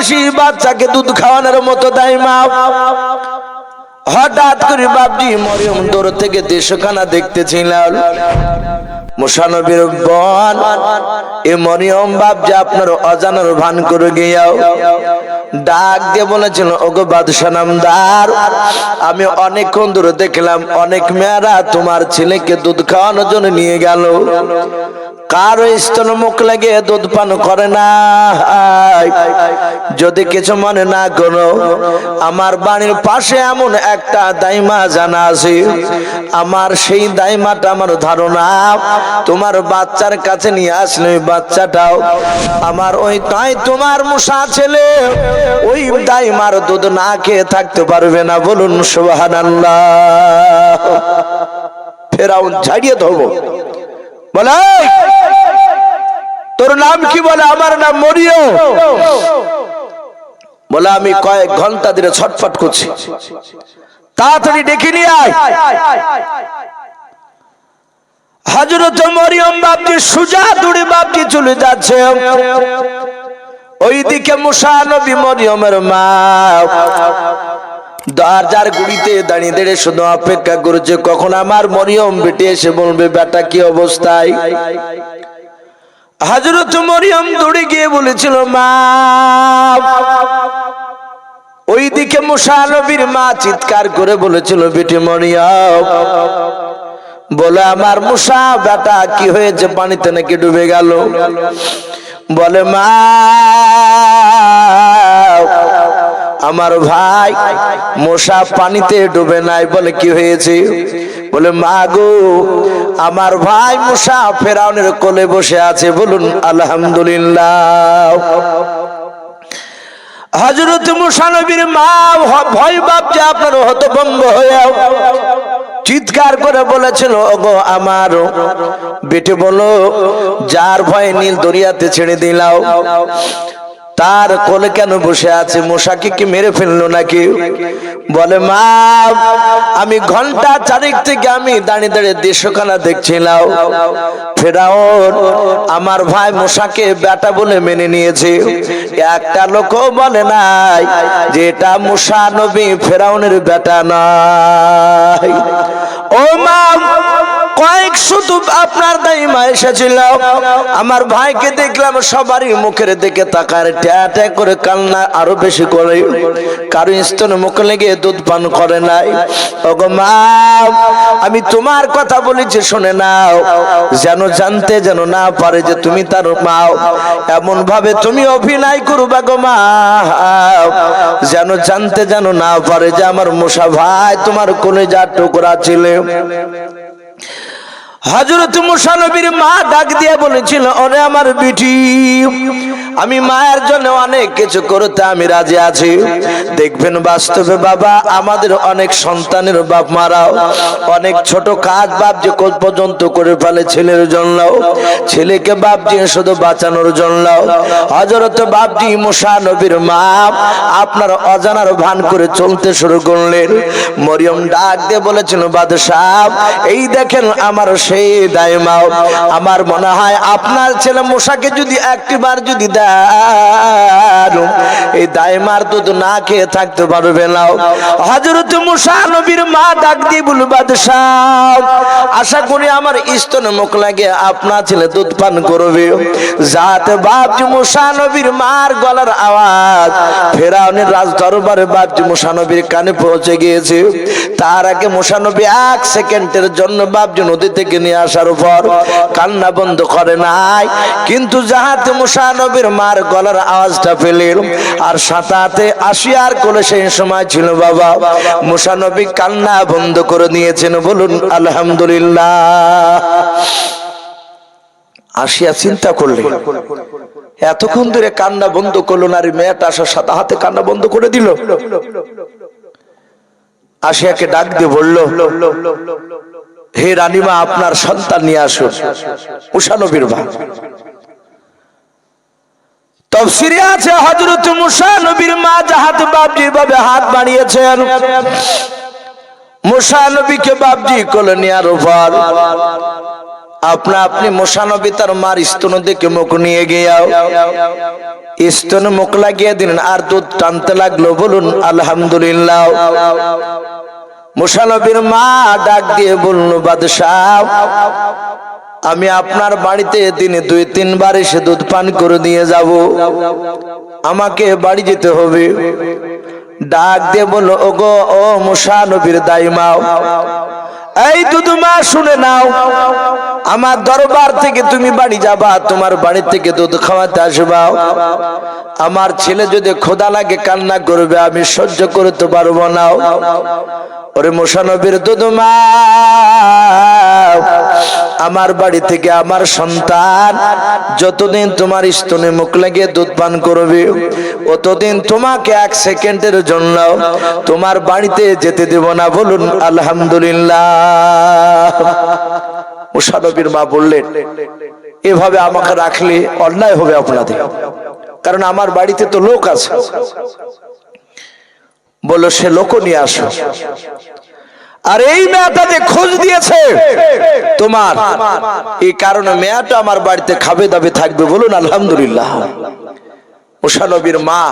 বেশি বাচ্চাকে দুধ খাওয়ানোর মতো দেয় মা। হঠাৎ করে বাপজি মরিয়ম দূর থেকে দেশখানা দেখতেছিলেন। মুসা নবীর বোন এ মরিয়ম বাপজি আপনার অজানার ভান করে গিয়াও ডাক দিয়ে বলেছিল, ওগো বাদশা নামদার, আমি অনেকক্ষণ ধরে দেখলাম অনেক মেয়েরা তোমার ছেলেকে দুধ খাওয়ানোর জন্য নিয়ে গেল, কারো স্তন মুখ লাগে দুধ পান করে না। যদি কিছু মনে না করো, আমার বাড়ির পাশে এমন একটা দাইমা জানা আছে, আমার সেই দাইমাটা আমার ধারণা তোমার বাচ্চার কাছে নিয়ে আসলে ওই বাচ্চাটাও আমার ওই তাই তোমার মুসা ছেলে ওই দাইমার দুধ না খেয়ে থাকতে পারবে না। বলুন সুবহানাল্লাহ। ফেরাউন ঝাড়িয়ে ধরবো, বলে তোর নাম কি? বলে আমার নাম মরিয়ম। বলে আমি কয়েক ঘন্টা ধরে ছটফট করছি, তাড়াতাড়ি ডেকে নিয়ে আয়। হযরত মরিয়ম বাপজি সুজা দৌড়ে বাপজি চলে যাচ্ছে। ওইদিকে মুসা নবী মরিয়মের মা দরজার গুড়িতে দাঁড়িয়ে দাঁড়িয়ে শুধু অপেক্ষা করছে কখন আমার মরিয়ম বেটে এসে বলবে বেটা কি অবস্থায়। হযরত মরিয়ম দৌড়ে গিয়ে বলেছিল মা। ওইদিকে মুসা নবীর মা চিৎকার করে বলেছিল বেটি মরিয়ম। বলে আমার মুসা বেটা কি হয়েছে, পানিতে নাকি ডুবে গেল। বলে মা আমার ভাই মুসা পানিতে ডুবে নাই। বলে কি হয়েছে? বলে মা গো আমার ভাই মুসা ফেরাউনের কোলে বসে আছে। বলুন আলহামদুলিল্লাহ। হযরত মুসা নবীর মা ভয় বাপজি আপনার হতভম্ব হয়ে চিৎকার করে বলেছিল, ওগো আমার বেটে বলো যার ভয়ে নীল দরিয়াতে ছেড়ে দিলাও তার কোলে কেন বসে আছে? মুসাকে কি মেরে ফেললো নাকি? বলে মা আমি ঘন্টা চারেক থেকে আমি দাঁড়িয়ে দাঁড়িয়ে দেশখানা দেখছিলাম, ফেরাউন আমার ভাই মুসাকে বেটা বলে মেনে নিয়েছে। একটা লোকও বলে নাই যে এটা মুসা নবী ফেরাউনের বেটা নয়। ও মা কয়েক শুধু আপনার দাইমা এসেছিল, আমার ভাইকে দেখলাম সবারই মুখের দিকে তাকার ট্যা ট্যা করে কান্না আরো বেশি করে, কারো স্তনে মুখ লেগে দুধ পান করে নাই। ওগো মা আমি তোমার কথা বলেছি শুনে নাও, যেন জানতে যেন না পারে যে তুমি তার মা, এমন ভাবে তুমি অভিনয় করবা গো মা যেন জানতে যেন না পারে যে আমার মুসা ভাই তোমার কলিজার টুকরা ছিল। হযরত মুসা নবীর মা ডাক দিয়ে বলেছিল, ওরে আমার বিটি আমি মায়ের জন্য অনেক কিছু করতে আমি রাজি আছি। দেখবেন বাস্তবে বাবা আমাদের অনেক সন্তানের বাপ মারাও অনেক ছোট কাজ বাপ যে পর্যন্ত করে ফেলে ছেলের জন্য, ছেলেকে বাপ দিয়ে শুধু বাঁচানোর জন্য। হযরত বাপজি মুসা নবীর মা আপনার অজানার ভান করে চলতে শুরু করলেন। মরিয়ম ডাক দিয়ে বলেছিল, বাদশাহ এই দেখেন আমার সেই দাইমা, আমার মনে হয় আপনার ছেলে মুসাকে যদি একটিবার যদি দেন এই দাইমার দুধ না খেয়ে থাকতে পারবে না। হযরত মুসা নবীর মা ডাক দিয়ে বলল, বাদশাহ আশা করি আমার স্তনে মুখ লাগে আপনার ছেলে দুধ পান করবে। যাতে বাপজি মুসা নবীর মার গলার আওয়াজ ফেরাউনের রাজ দরবারে বাপজি মুসা নবীর কানে পৌঁছে গিয়েছে। তার আগে মুসা নবী এক সেকেন্ডের জন্য বাপজি নদী থেকে নিয়ে আসার পর কান্না বন্ধ করে নাই, কিন্তু যাহাতে মুসা নবীর মার গলার আওয়াজটা পেলেন আর সাথে আসিয়ার কোলে সেই সময় ছিল বাবা মুসা নবী কান্না বন্ধ করে দিয়েছেন। বলুন আলহামদুলিল্লাহ। আসিয়া চিন্তা করলেন এতক্ষণ ধরে কান্না বন্ধ করলো না, আর মেয়েটা আসার সাথে হাতে কান্না বন্ধ করে দিল। আসিয়াকে ডাক দিয়ে বলল, হে রানীমা আপনার সন্তান নিয়ে আসুন। মুসা নবীর মা তাফসীরে আছে হযরত মুসা নবীর মা যাহাতে বাপজি ভাবে হাত বাড়িয়েছেন, মুসা নবীকে বাপজি কোলে নেওয়ার পর আপনা আপনি মুসা নবী তার মার স্তন দিকে মুখ নিয়ে গিয়াও স্তন মুখ লাগিয়ে দিলেন আর দুধ টানতে লাগলো। বলুন আলহামদুলিল্লাহ। মুসা নবীর মা ডাক দিয়ে বলল, বাদশাহ আমি আপনার বাড়িতে দিনে 2-3 বার এসে দুধ পান করে দিয়ে যাব, আমাকে বাড়ি যেতে হবে। ডাক দিয়ে বলল, ওগো ও মুসা নবীর দাইমাও, এই দুধমা শুনে নাও, আমার দরবার থেকে তুমি বাড়ি যাবা, তোমার বাড়ি থেকে দুধ খাওয়াতে আসবা। আমার ছেলে যদি খোদা লাগে কান্না করবে, আমি সহ্য করতে পারবো না। ওরে মুসা নবীর দুধমা, আমার বাড়ি থেকে আমার সন্তান যতদিন তোমার স্তনে মুখ লাগিয়ে দুধ পান করবে, অতদিন তোমাকে 1 সেকেন্ডের জন্য তোমার বাড়িতে যেতে দেব না। বলুন আলহামদুলিল্লাহ। মুসা নবীর মা বললেন, এভাবে আমাকে রাখলে অন্যায় হবে আপনাদের, কারণ আমার বাড়িতে তো লোক আছে। বলো সে লোক নিয়ে আসো। আর এই মেয়েটা যে খোঁজ দিয়েছে তোমার, এই কারণে মেয়েটা আমার বাড়িতে খাবে দাবে থাকবে। বলুন আলহামদুলিল্লাহ। মুসা নবীর মা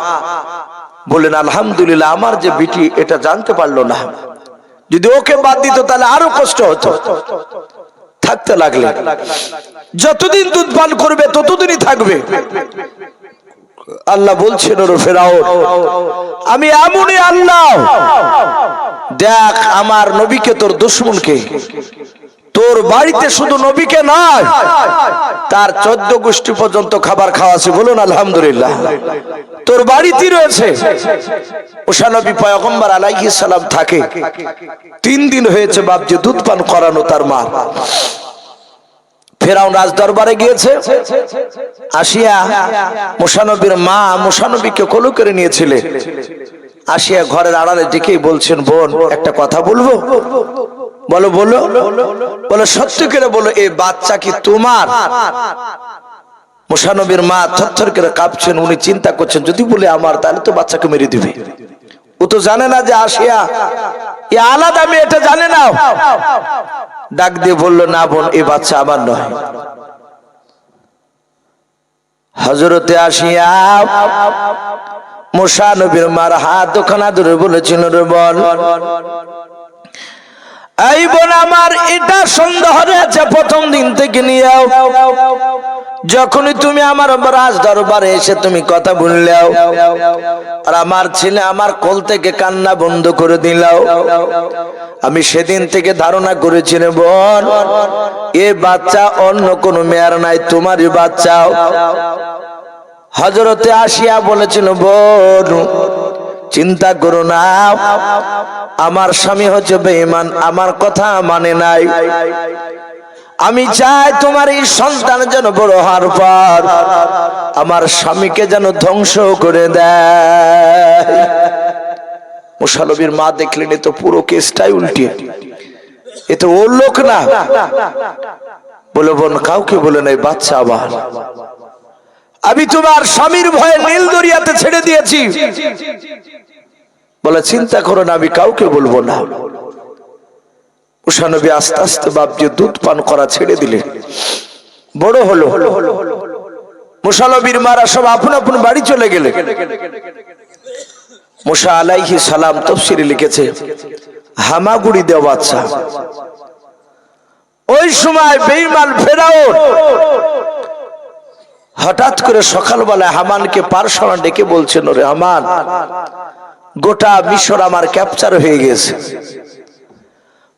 বললেন, আলহামদুলিল্লাহ, আমার যে বিটি এটা জানতে পারলো না, যদি ওকে বাদ দিত তাহলে আরো কষ্ট হতো। থাকতে লাগলে যতদিন দুধ পান করবে ততদিনই থাকবে। আল্লাহ বলছেন, ওরে ফেরাউন, আমি এমনই আল্লাহ, দেখ আমার নবীকে তোর দুশমনকে তোর বাড়িতে শুধু নবীকে নয় তার 14 গোষ্ঠী পর্যন্ত খাবার খাওয়াছে। বলুন আলহামদুলিল্লাহ। তোর বাড়িতে রয়েছে। মুসা নবী পয়গম্বর আলাইহিস সালাম থাকে 3 দিন হয়েছে বাপজি দুধ পান করানো তার মা। ফেরাউন রাজ দরবারে গিয়েছে, আসিয়া মুসা নবীর মা মুসা নবীকে কোলে করে নিয়েছিলেন। আসিয়া ঘরের আড়ালে ডেকেই বলছেন, বোন একটা কথা বলবো? বলো বলো। বলো সত্যি করে বলো, এই বাচ্চা কি তোমার? মুসা নবীর মা থরথর করে কাঁপছেন, উনি চিন্তা করছেন যদি বলে আমার তাহলে তো বাচ্চাকে মেরে দিবে। ও তো জানে না যে আসিয়া এ আলাদা মেয়ে, এটা জানে না। ডাক দিয়ে বললো, না বোন, এই বাচ্চা আমার নয়। হযরতে আসিয়া মুসা নবীর মার হাত ওখানা ধরে বলেছিল, রে বল, এই বোন আমার এটা সন্দেহ হয়েছে প্রথম দিন থেকে নিয়ে, যখনই তুমি আমার রাজ দরবারে এসে তুমি কথা বললেও আর আমার ছেলে আমার কোল থেকে কান্না বন্ধ করে দিলাও, আমি সেদিন থেকে ধারণা করেছি রে বোন, এ বাচ্চা অন্য কোনো মেয়ের নাই, তোমারই বাচ্চা। হযরতে আসিয়া বলেছিল, বোন চিন্তা করো না, আমার স্বামী হচ্ছে বেঈমান, আমার কথা মানে নাই। আমি চাই তোমার এই সন্তান যেন বড় হওয়ার পর আমার স্বামীকে যেন ধ্বংস করে দেয়। মুসা নবীর মা দেখলেন এ তো পুরো কেসটাই উল্টে, এ তো ওর লোক না। বলে, বোন কাউকে বলে নাই, বাচ্চা আবার আমি তোমার স্বামীর ভয়ে নীল দরিয়াতে ছেড়ে দিয়েছি। বলে, চিন্তা করো না, আমি কাউকে বলবো না। মুসা নবী আস্তে আস্তে বাপজি দুধ পান করা ছেড়ে দিলেন, বড় হলো। মুসা নবীর মারা সব আপন আপন বাড়ি চলে গেলে। মুসা আলাইহিস সালাম তাফসীরে লিখেছে, হামাগুড়ি দেওয়া বাচ্চা। ওই সময় বেঈমান ফেরাউন হঠাৎ করে সকালবেলায় হামানকে পারসনা ডেকে বলছেন, ওরে হামান, গোটা মিশর আমার ক্যাপচার হয়ে গেছে,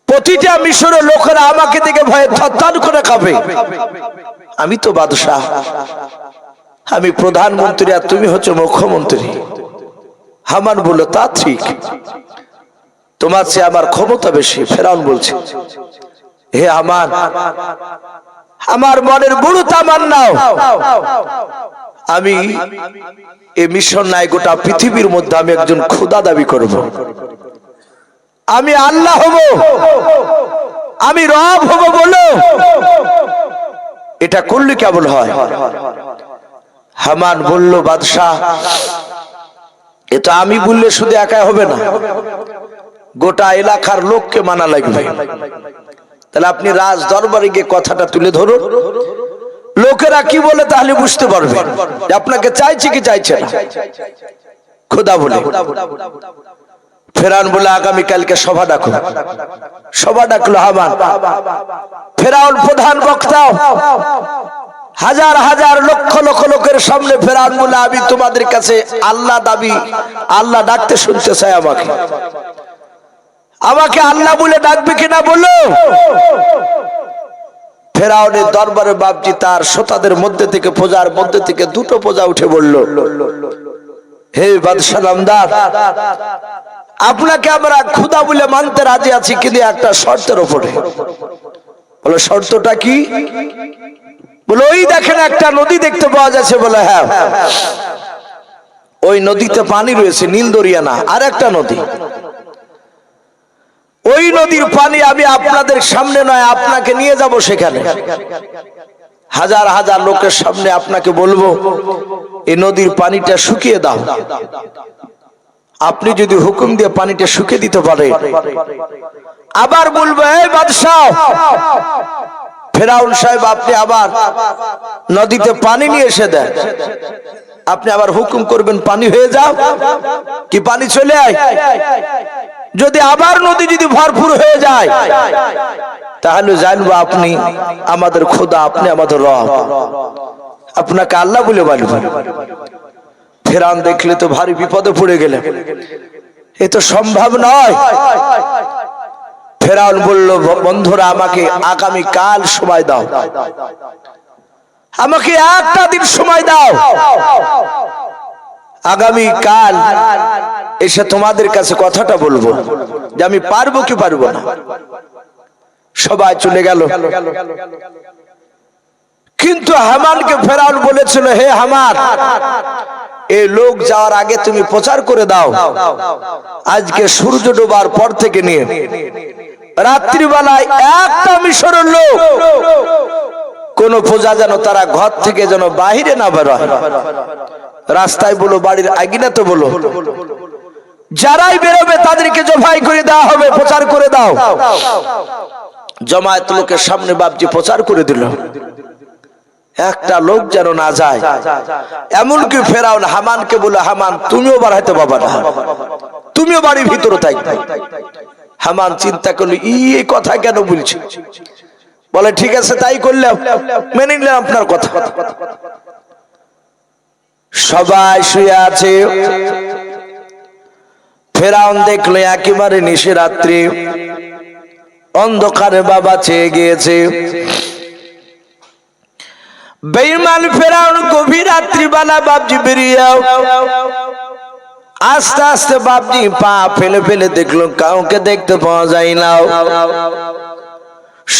প্রতিটা মিশরের লোকেরা আমাকে দেখে ভয়ে থরথর করে কাঁপে। আমি তো বাদশাহ, আমি প্রধানমন্ত্রী, আর তুমি হচ্ছে মুখ্যমন্ত্রী। হামান বলল, তা ঠিক, তোমার চেয়ে আমার ক্ষমতা বেশি। ফেরাউন বলছে, হে হামান, আমার মনের বড় তামান্নাও আমি এই মিশর নাই, গোটা পৃথিবীর মধ্যে আমি একজন খোদা দাবি করব, আমি আল্লাহ হব, আমি রব হব। বলো এটা করলে কেমন হয়? হামান বলল, বাদশাহ এটা আমি বললে শুধু একাই হবে না, গোটা এলাকার লোককে মানা লাগবে। তাহলে আপনি রাজ দরবারে গিয়ে কথাটা তুলে ধরুন, লোকেরা কি বলে তাহলে বুঝতে পারবেন যে আপনাকে চাইছে কি চাইছে না। খোদা বলে ফেরাউন বলে আগামীকালকে সভা ডাকো। সভা ডাকলো হামান। ফেরাউন প্রধান বক্তা, হাজার হাজার লক্ষ লক্ষ লোকের সামনে ফেরাউন বলে আমি তোমাদের কাছে আল্লাহ দাবি, আল্লাহ ডাকতে শুনতে চাই আমাকে। আমাকে আল্লাহ বলে ডাকবে কিনা বলো। ফেরাউনের দরবারে বাপজি তার শ্রোতাদের মধ্যে থেকে, প্রজার মধ্যে থেকে দুটো প্রজা উঠে বলল, হে বাদশাহ নামদার, আপনাকে আমরা খোদা বলে মানতে রাজি আছি, কিন্তু একটা শর্তের উপরে। বলে শর্তটা কি? বলে ওই দেখেন একটা নদী দেখতে পাওয়া যাচ্ছে। বলে হ্যাঁ, ওই নদীতে পানি রয়েছে, নীল দরিয়া না, আর একটা নদী। ওই নদীর পানি আমি আপনাদের সামনে নয়, আপনাকে নিয়ে যাব সেখানে। হাজার হাজার লোকের সামনে আপনাকে বলবো এই নদীর পানিটা শুকিয়ে দাও। আপনি যদি হুকুম দিয়ে পানিটা শুকিয়ে দিতে পারে, আবার বলবো এই বাদশাহ ফেরাউন সাহেব, আপনি আবার নদীতে পানি নিয়ে এসে দেন। আপনি আবার হুকুম করবেন পানি হয়ে যাও, কি পানি চলে আয়। যদি আবার নদী যদি ভরপুর হয়ে যায়, তাহলে জানবো আপনি আমাদের খোদা, আপনি আমাদের রব, আপনাকে আল্লাহ বলে বলবেন। ফেরাউন দেখলে তো ভারী বিপদে পড়ে গেলেন, এ তো সম্ভব নয়। ফেরাউন বলল, বন্ধুরা আমাকে আগামী কাল সময় দাও, আমাকে একটা দিন সময় দাও। আগামী কাল এসে তোমাদের কাছে কথাটা বলবো যে আমি পারবো কি পারবো না। সবাই চলে গেল। কিন্তু হামানকে ফেরাউন বলেছিল, হে হামান, এই লোক যাওয়ার আগে তুমি প্রচার করে দাও, আজকে সূর্য ডোবার পর থেকে নিয়ে রাত্রিবেলায় একটা মিশরের লোক, কোন প্রজা যেন তারা ঘর থেকে যেন বাহিরে না বেরোয়। রাস্তায় বলো, বাড়ির আঙিনাতে বলো, যারাই বেরোবে তাদেরকে জবাই করে দেওয়া হবে, প্রচার করে দাও। জমায়েত লোকের সামনে বাপজি প্রচার করে দিল, একটা লোক যেন না যায়। এমনকি ফেরাউন হামানকে বলে, হামান তুমিও বাড়াইতে পারবা না, তুমিও বাড়ির ভিতরে থাকবে। হামান চিন্তা করলো, এই কথা কেন বলছি। বলে ঠিক আছে, তাই করলাম, মেনে নিলাম আপনার কথা। সবাই শুয়ে আছে। ফেরাউন দেখলো একেবারে নিশে রাত্রি, অন্ধকারে বাবা চেয়ে গিয়েছে। বেঈমান ফেরাউন গভীর রাত্রিবেলা বাপজি বেরিয়ে আস্তে আস্তে বাপজি পা ফেলে ফেলে দেখলো, কাউকে দেখতে পাওয়া যায় না।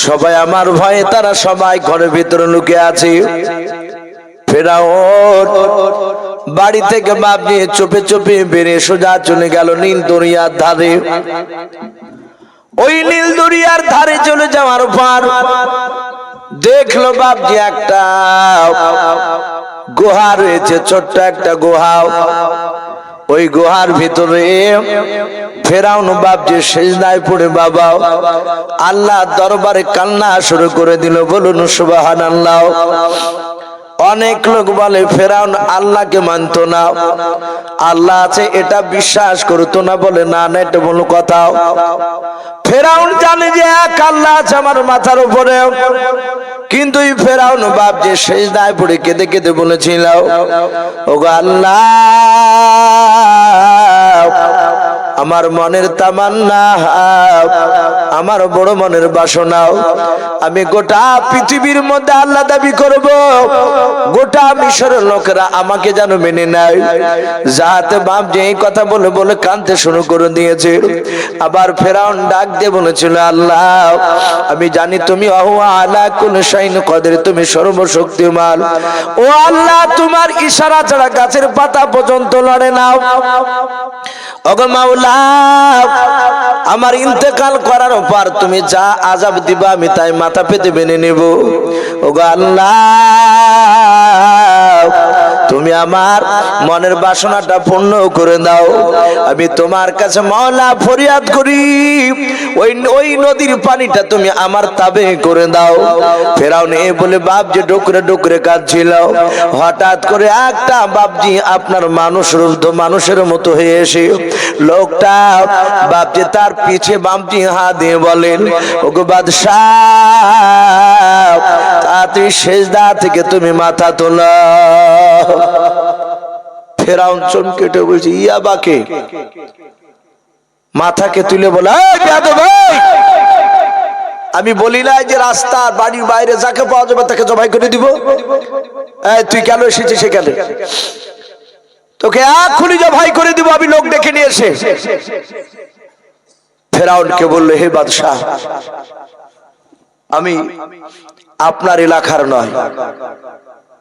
সবাই আমার ভয়ে তারা সবাই ঘরের ভিতরে লুকে আছে। ফেরাউন বাড়ি থেকে বাপজি চুপে চুপে বেরিয়ে সোজা চলে গেল নীল দরিয়ার ধারে। ওই নীল দরিয়ার ধারে চলে যাওয়ার পর দেখলো বাপজি একটা গুহা রয়েছে, ছোট্ট একটা গুহা। ওই গুহার ভিতরে ফেরাউন বাপজি সিজদায় পড়ে বাবা আল্লাহ দরবারে কান্না শুরু করে দিল। বলুন সুবহানাল্লাহ। অনেক লোক বলে ফেরাউন আল্লাহকে মানত না, আল্লাহ আছে এটা বিশ্বাস করতো না। বলে না না, এটা বলো কথা। ফেরাউন জানে যে এক আল্লাহ আছে আমার মাথার উপরে, কিন্তু এই ফেরাউন বাপ যে সিজদায় পড়ে কেঁদে কেঁদে বলেছিল, ওগো আল্লাহ, আমার মনের তামান্না, আমার বড় মনের বাসনা, আমি গোটা পৃথিবীর মধ্যে আল্লাহ দাবি করব, গোটা মিশরের লোকেরা আমাকে যেন মেনে নেয়। যাতে বাপ যে এই কথা বলে বলে কাঁদতে শুরু করে দিয়েছে। আবার ফেরাউন ডাক দিয়ে বলেছিল, আল্লাহ আমি জানি তুমি আলা কুল্লি শাইইন কাদির, তুমি সর্বশক্তিমান। ও আল্লাহ, তোমার ইশারা ছাড়া গাছের পাতা পর্যন্ত লড়ে না। ওগো মাওলা, আমার ইন্তেকাল করার পর তুমি যা আযাব দিবা আমি তাই মাথা পেতে মেনে নেব। ওগো আল্লাহ, তুমি আমার মনের বাসনাটা পূর্ণ করে দাও। আমি তোমার কাছে মাওলা ফরিয়াদ করি, ওই নদীর পানিটা তুমি আমার তাবে করে দাও। ফেরাউন এ বলে বাপ যে ডুকরে ডুকরে কাঁদছিল, হঠাৎ করে একটা বাপজি আপনার মানুষের মতো হয়ে এসে লোকটা বাপজি তার পিছে বাপজি হাত দিয়ে বলেন, ওগো বাদশাহ তাড়াতাড়ি সেজদা থেকে তুমি মাথা তোলো। ফেরাউন চমকে উঠে বলছে, ইয়া বাকে? মাথাকে তুলে বলে, আমি বলি না যে রাস্তা বাড়ির বাইরে যাকে পাওয়া যাবে তাকে জবাই করে দিব? তুই কেন এসেছিস সেখানে? তোকে এখনই জবাই করে দিব আমি লোক ডেকে নিয়ে এসে। ফেরাউনকে বললো, হে বাদশাহ, আমি আপনার এলাকার নয়।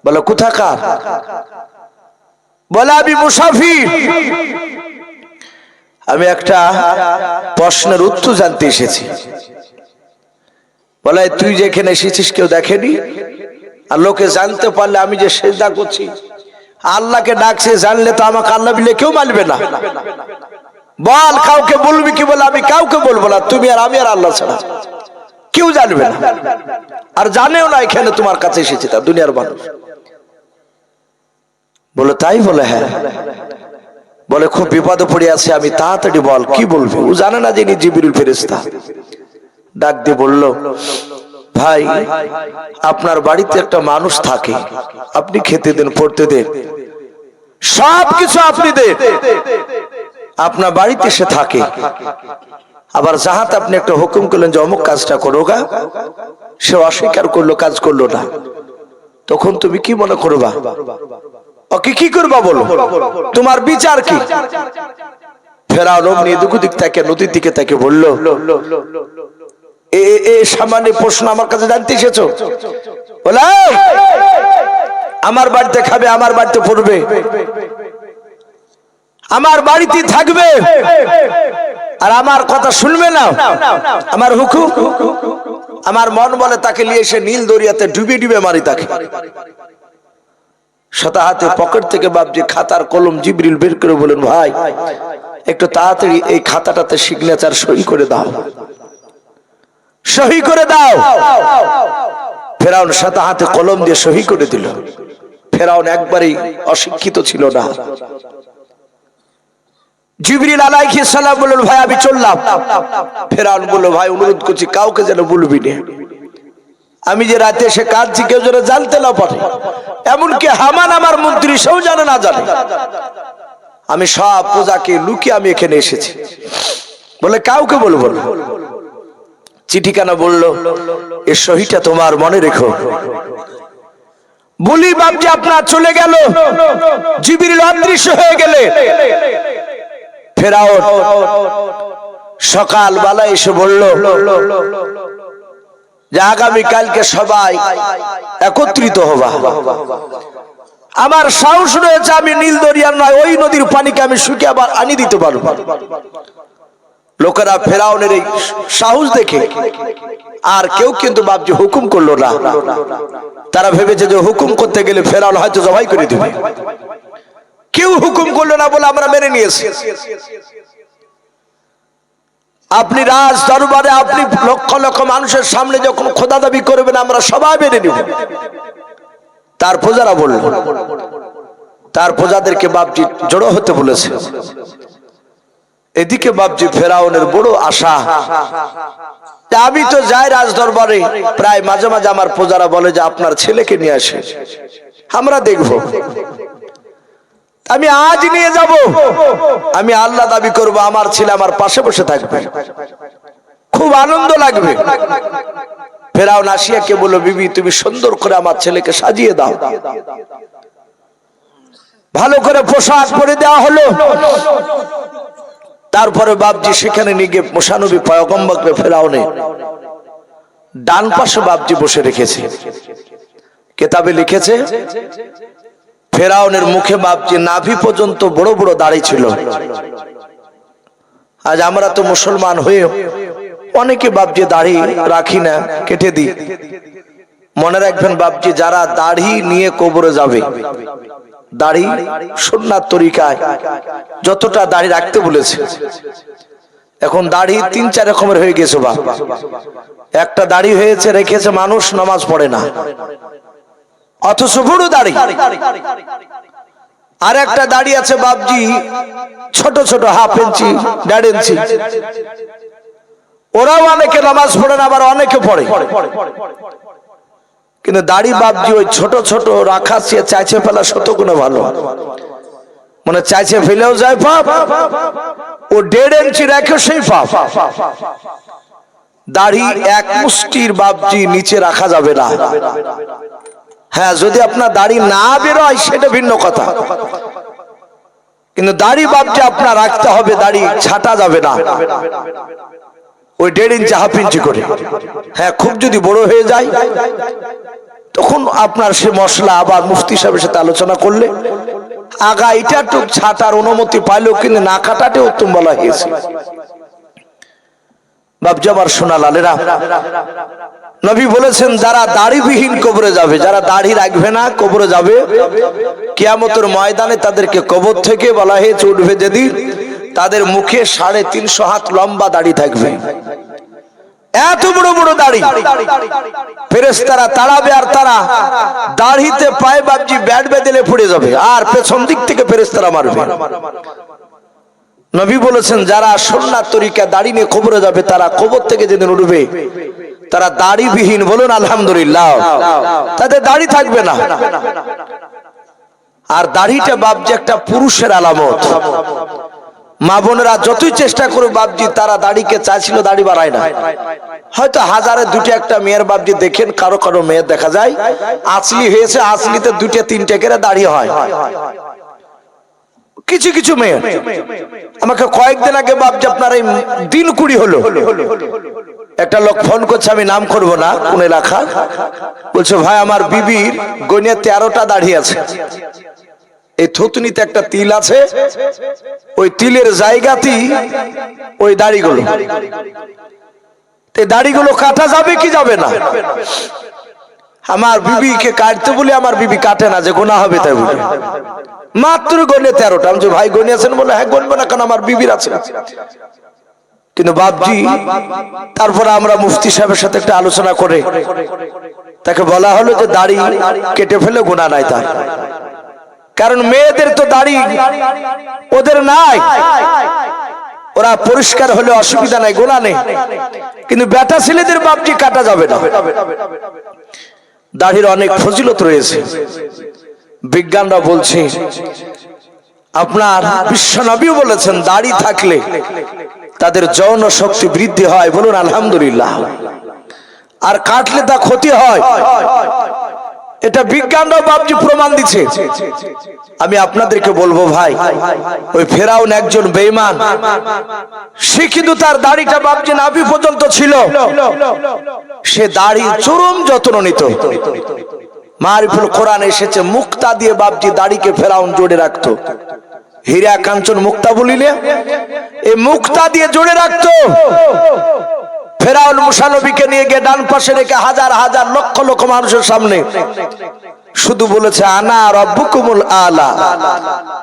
বলো কোথাকার? বলে আমি মুসাফির, আমি একটা প্রশ্নের উত্তর জানতে এসেছি। বলে তুই যেখানে এসেছিস কেউ দেখেনি? আর লোকে জানতে পারলে আমি যে সেজদা করছি আল্লাহকে ডাকছে, জানলে তো আমাকে আল্লাহ বলে কেউ মানবে না। বল কাউকে বলবি কি? বলে আমি কাউকে বলবো না, তুমি আর আমি আর আল্লাহ ছাড়া কেউ জানবে না, আর জানেও না এখানে তোমার কাছে এসেছি তা দুনিয়ার মানুষ। বলে তাই? বলে হ্যাঁ। বলে খুব বিপদে পড়ে আছে আমি, তাড়াতাড়ি বল কি বলবি? ও জানে না যে ইনি জিবরিল ফেরেশতা। ডাক দিয়ে বলল, ভাই আপনার বাড়িতে একটা মানুষ থাকে, আপনি খেতে দেন, পড়তে দেন, সবকিছু আপনি দেন, আপনার বাড়িতে সে থাকে। আবার যাহাতে আপনি একটা হুকুম করলেন যে অমুক কাজটা করো গা, সে অস্বীকার করলো, কাজ করলো না, তখন তুমি কি মনে করবা? ওকে কি করবা বলো? তোমার বিচার কি? ফেরাউন অমনি দিক থেকে নদীর দিকে তাকে বলল, এ সামান্য প্রশ্ন আমার কাছে জানতে এসেছো? বলে আমার বাড়িতে খাবে, আমার বাড়িতে পড়বে, আমার বাড়িতে থাকবে, আর আমার কথা শুনবে না, আমার হুকুম। আমার মন বলে তাকে নিয়ে এসে নীল দরিয়াতে ডুবে ডুবে মারি তাকে। সাদা হাতে পকেট থেকে বাপজি খাতার কলম জিবরিল বের করে বলেন, ভাই একটু তাড়াতাড়ি এই খাতাটাতে সিগনেচার সই করে দাও, সহি করে দাও। ফেরাউন সাদা হাতে কলম দিয়ে সহি করে দিল। ফেরাউন একবারই অশিক্ষিত ছিল না। জিবরিল আলাইহিস সালাম বললেন, ভাই আমি চললাম। ফেরাউন বলল, ভাই অনুরোধ করছি কাউকে যেন বলবি না, আমি যে রাতে এসে কাঁদছি কেউ যেন জানতে না পারে, এমনকি হামান আমার মন্ত্রী সেও জানে না জানে। আমি সব পূজাকে লুকিয়ে আমি এখানে এসেছি। বলে কাউকে বলবো না। চিঠিখানা বলল, এর সহিটা তোমার মনে রেখো। বলি বাপজি আপনার চলে গেল, জিবরিল অদৃশ্য হয়ে গেলে। ফেরাউন সকাল বেলা এসে বলল যে আগামী কালকে সবাই একত্রিত হবা। আমার সাহস রয়েছে, আমি নীল দরিয়ার নয় ওই নদীর পানিকে আমি শুকিয়ে আবার আনি দিতে পারবো। লোকেরা ফেরাউনের এই সাহস দেখে আর কেউ কিন্তু বাপজি হুকুম করলো না। তারা ভেবেছে যে হুকুম করতে গেলে ফেরাউন হয়তো জবাই করে দিবে। কেউ হুকুম করলো না বলে আমরা মেনে নিয়েছি। আপনি রাজ দরবারে আপনি লক্ষ লক্ষ মানুষের সামনে যখন খোদা দাবি করবেন আমরা সবাই মেনে নিব। তার প্রজারা বলল, তার প্রজাদেরকে বাপজি জড়ো হতে বলেছে। এদিকে বাপজি ফেরাউনের বড় আশা, আমি তো যাই রাজ দরবারে, প্রায় মাঝে মাঝে আমার প্রজারা বলে যে আপনার ছেলেকে নিয়ে আসে, আমরা দেখব। আমি আজ নিয়ে যাব, আমি আল্লাহ দাবি করব, আমার ছেলে আমার পাশে বসে থাকবে, খুব আনন্দ লাগবে। ফেরাউন আসিয়াকে বলল, বিবি তুমি সুন্দর করে আমার ছেলেকে সাজিয়ে দাও। ভালো করে পোশাক পরে দেওয়া হলো। তারপরে বাপজি সেখানে নিয়ে গিয়ে মুসানবী পয়গম্বরকে ফেরাউনে ডান পাশে বাপজি বসে রেখেছে। কিতাবে লিখেছে ফেরাউনের মুখে বাপজি নাভি পর্যন্ত বড় বড় দাড়ি ছিল। আজ আমরা তো মুসলমান হয়ে অনেকে বাপজি দাড়ি রাখি না, কেটে দিই। মনে রাখবেন বাপজি, যারা দাড়ি নিয়ে কবরে যাবে দাড়ি সুন্নাত তরিকায় যতটা দাড়ি রাখতে বলেছে। এখন দাড়ি ৩-৪ রকমের হয়ে গেছে বা একটা দাড়ি হয়েছে রেখেছে মানুষ নামাজ পড়ে না, অথচ বড় দাড়ি। আর একটা দাড়ি আছে বাপজি ছোট ছোট 1/2 ইঞ্চি 1.5 ইঞ্চি, ওরাও অনেকে নামাজ পড়ে না, আবার অনেকে পড়ে। কিন্তু দাড়ি বাপজি ওই ছোট ছোট রাখা চাইছে ফেলা শতগুণে ভালো, মানে চাইছে ফেলেও যায় পাপ, ও 1.5 ইঞ্চি রেখে সেই পাপ। দাড়ি এক মুষ্টির বাপজি নিচে রাখা যাবে না। হ্যাঁ, যদি আপনার দাড়ি না বেরোয় সেটা ভিন্ন কথা, কিন্তু দাড়ি বাপজি আপনার রাখতে হবে, দাড়ি ছাটা যাবে না ওই 1.5 ইঞ্চি 1/2 ইঞ্চি করে। হ্যাঁ, খুব যদি বড় হয়ে যায় তখন আপনার সে মশলা আবার মুফতি সাহেবের সাথে আলোচনা করলে আগা এটা টুক ছাটার অনুমতি পাইলেও কিন্তু না কাটাতে উত্তম বলা হয়েছে। বাপজি আমার সোনা লালেরা, নবী বলেছেন যারা দাড়িবিহীন কবরে যাবে, যারা দাড়ি রাখবে না কবরে যাবে, কিয়ামতের ময়দানে তাদেরকে কবর থেকে বলা হয়েছে উঠবে যেদিন তাদের মুখে 350 হাত লম্বা দাড়ি থাকবে, এত বড় বড় দাড়ি। ফেরেশতারা তাড়াবে আর তারা দাড়িতে পায়ে বাপজি ব্যাট বেঁধে পড়ে যাবে আর পেছন দিক থেকে ফেরেশতারা মারবে। নবী বলেছেন যারা সুন্নাত তরিকা দাড়ি নিয়ে কবরে যাবে তারা কবর থেকে যেদিন উঠবে তারা দাড়িবিহীন, বলুন আলহামদুলিল্লাহ, তাদের দাড়ি থাকবে না। আর দাড়িটা বাপজি একটা পুরুষের আলামত। মা বোনেরা যতই চেষ্টা করুক বাপজি, তারা দাড়িকে চাইছিল, দাড়ি বাড়ায় না। হয়তো 1000-এ 2টা মেয়ের বাপজি দেখেন, কারো কারো মেয়ের দেখা যায় আসলি হয়েছে, আসলিতে 2-3টা করে দাড়ি হয়। কিছু কিছু মেয়ে আমাকে কয়েকদিন আগে বাপজি আপনার এই দিন 20 হলো, একটা লোক ফোন করছে, আমি নাম করব না, কোন এলাকা, বলছে ভাই আমার বিবির গনিয়া 13টা দাড়ি আছে, এই থুতনিতে একটা তিল আছে, ওই তিলের জায়গাতেই ওই দাড়িগুলো, দাড়িগুলো কাটা যাবে কি যাবে না? আমার বিবিকে কাটতে বলে আমার বিবি কাটে না, যে গোনা হবে তাই বলে, মাত্র গনে 13টা। আমি যে ভাই গনে আছেন, বলে হ্যাঁ গনবো না, কারণ আমার বিবির আছে। কিন্তু বাপজি তারপরে আমরা মুফতি সাহেবের সাথে একটা আলোচনা করে তাকে বলা হলো যে দাড়ি কেটে ফেলে গুনাহ নাই তার, কারণ মেয়েদের তো দাড়ি ওদের নাই, ওরা পরিষ্কার হলে অসুবিধা নাই, গুনাহ নেই। কিন্তু বেটা ছেলেদের বাপজি কাটা যাবে না। দাড়ির অনেক ফজিলত রয়েছে। বিজ্ঞানরা বলছে, আপনার বিশ্ব নবীও বলেছেন দাড়ি থাকলে তাদের যৌন শক্তি বৃদ্ধি হয়, বলুন আলহামদুলিল্লাহ। আর কাটলে তা ক্ষতি হয়, এটা বিজ্ঞানরা বাপজি প্রমাণ দিচ্ছে। আমি আপনাদেরকে বলবো ভাই, ওই ফেরাউন একজন বেঈমান, সে কিন্তু তার দাড়িটা বাপজি নাভি পর্যন্ত ছিল, সে দাড়ি চরম যত্ন নিত। মারিফুল কোরআন এসেছে মুক্তা দিয়ে বাপজি দাড়িকে ফেরাউন জোড়ে রাখতো, হীরা কাঞ্চন মুক্তা বলিলে এই মুক্তা দিয়ে জোড়ে রাখতো। ফেরাউন মুসা নবীকে নিয়ে গিয়ে ডান পাশে রেখে হাজার হাজার লক্ষ লক্ষ মানুষের সামনে শুধু বলেছে আনা রাব্বুকুমুল আলা।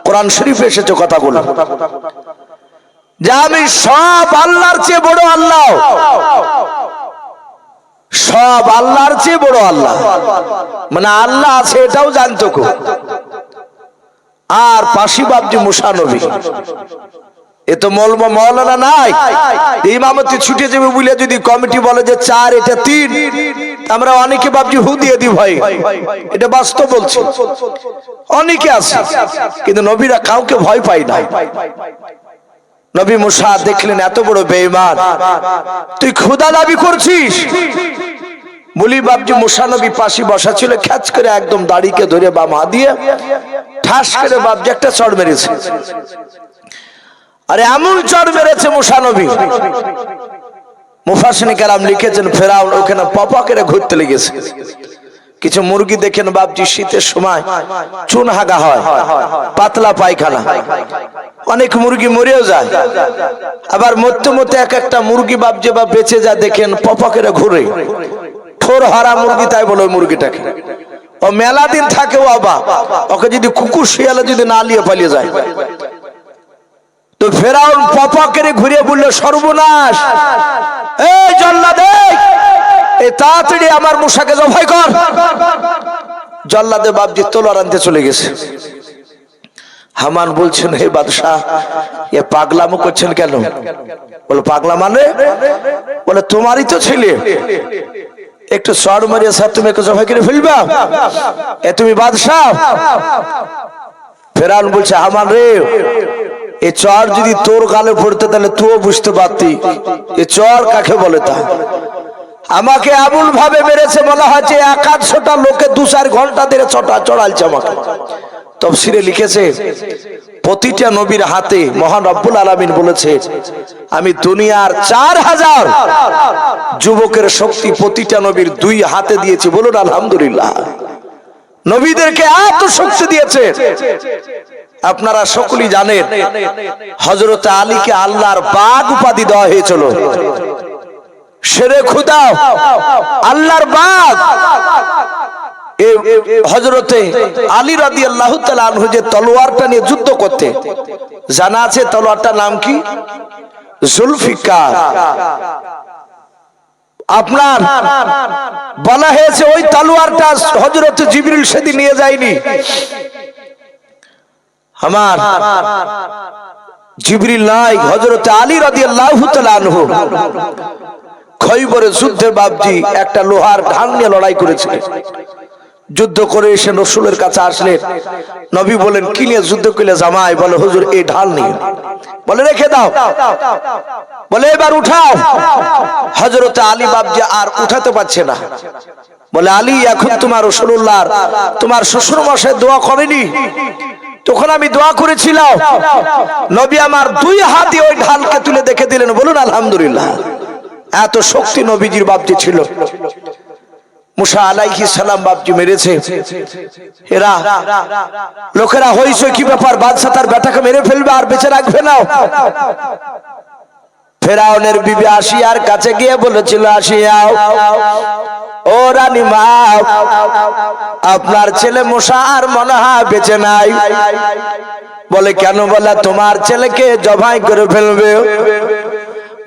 কোরআন শরীফে এসেছে কথাগুলো, যে আমি সব আল্লাহর চেয়ে বড় আল্লাহ, সব আল্লাহর চেয়ে বড় আল্লাহ, মানে আল্লাহ আছে এটাও জানতো। আর পাশি বাপজি মুসা নবী, এ তো মৌলানা নাই, ইমামতি ছুটে যাবে বলে যদি কমিটি বলে যে 4 এটা 3, আমরা অনেকে বাপজি হু দিয়ে দিই ভাই, এটা বাস্তব বলছি, অনেকে আছে। কিন্তু নবীরা কাউকে ভয় পায় না। নবী মুসা দেখলেন এত বড় বেঈমান, তুই খোদা দাবি করছিস বলি বাপজি মুসা নবী পাশে বসা ছিল, খ্যাচ করে একদম দাড়িকে ধরে বাম হাত দিয়ে ঠাস করে বাপজি একটা চড় মেরেছে। আরে এমন চড় মেরেছে মুসা নবী, মুফাসসিরিন কেরাম লিখেছেন ফেরাউন ওখানে পপা করে ঘুরতে লেগেছে। কিছু মুরগি দেখেন বাপজি শীতের সময় চুন হাগা হয়, পাতলা পায়খানা, অনেক মুরগি মরেও যায়, আবার মরতে মরতে এক একটা মুরগি বাপজি বা বেঁচে যায় দেখেন পপা করে ঘুরে, ঠোর হারা মুরগি তাই বলে ওই মুরগিটাকে। ও মেলা দিন থাকে ও বাবা, ওকে যদি কুকুর শিয়ালে যদি না নিয়ে পালিয়ে যায়, তো ফেরাউন পপা করে ঘুরে বললো সর্বনাশ, এই জল্লাদ এই তাড়াতাড়ি আমার মূসাকে জবাই কর। জল্লাদে বাপজি তলোয়ার আনতে চলে গেছে। হামান বলছেন হে বাদশাহ, এ পাগলামো করছেন কেন? বলে পাগলা মানে? বলে তোমারই তো ছেলে, একটু চড় মারিয়ে স্যার তুমি একটু জবাই করে ফেলবা, এ তুমি বাদশাহ? ফেরাউন বলছে হামান রে, এই চর যদি তোর গালে পড়তে তাহলে তুইও বুঝতে পারতি এ চর কাকে বলে। তা আমাকে এমন ভাবে মেরেছে মনে হচ্ছে 100টা লোকে 2-4 ঘন্টা ধরে চড়ালছে আমাকে। তাফসীরে লিখেছে প্রতিটা নবীর হাতে মহান রব্বুল আলামিন বলেছে আমি দুনিয়ার 4000 যুবকের শক্তি প্রতিটা নবীর 2 হাতে দিয়েছি। বলুন আলহামদুলিল্লাহ। নবীদেরকে এত শক্তি দিয়েছে। আপনারা সকলেই জানেন হযরত আলীকে আল্লাহর বাগ উপাধি দেওয়া হয়েছিল। শেরে খুদা, আল্লাহর বাগ। হযরতে আলী রাদিয়াল্লাহু তাআলা আনহু যে তলোয়ারটা নিয়ে যুদ্ধ করতে, জানা আছে তলোয়ারটার নাম কি? জুলফিকার। আপনার বলা হয়েছে ওই তলোয়ারটা হযরত জিবরিল সেদিন নিয়ে যায়নি। আমার জিবরিল নাই, হযরত আলী রাদিয়াল্লাহু তাআলা আনহু খৈবরের যুদ্ধে বাপজি একটা লোহার ঢাল নিয়ে লড়াই করেছিলেন। যুদ্ধ করে এসে রাসূলের কাছে আসলেন। নবী বলেন কি নিয়ে যুদ্ধ করলে? জামাই। বলে হুজুর এই ঢাল নিয়ে। বলে রেখে দাও। বলে এবার উঠাও। হযরত আলী বাপজি আর উঠাতে পারছে না। বলে আলী এখন তোমার রাসূলুল্লাহ তোমার শ্বশুর মশাই দোয়া করেনি? তখন আমি দোয়া করেছিলাম। নবী আমার 2 হাতে ওই ঢালকে তুলে দেখে দিলেন। বলুন আলহামদুলিল্লাহ। এত শক্তি নবীজির বাপজি ছিল। মুসা আলাইহিস সালাম বাপজি মেরেছে। এরা লোকেরা হইছে কি ব্যাপার, বাদশা তার বেটাকে মেরে ফেলবে আর বেঁচে রাখবে না। ফেরাউনের বিবি আসিয়ার কাছে গিয়ে বলেছিল আসিয়া ও রানী মা, আপনার ছেলে মুসা আর মনে হয় বেঁচে নাই। বলে কেন? বলে তোমার ছেলেকে জবাই করে ফেলবে।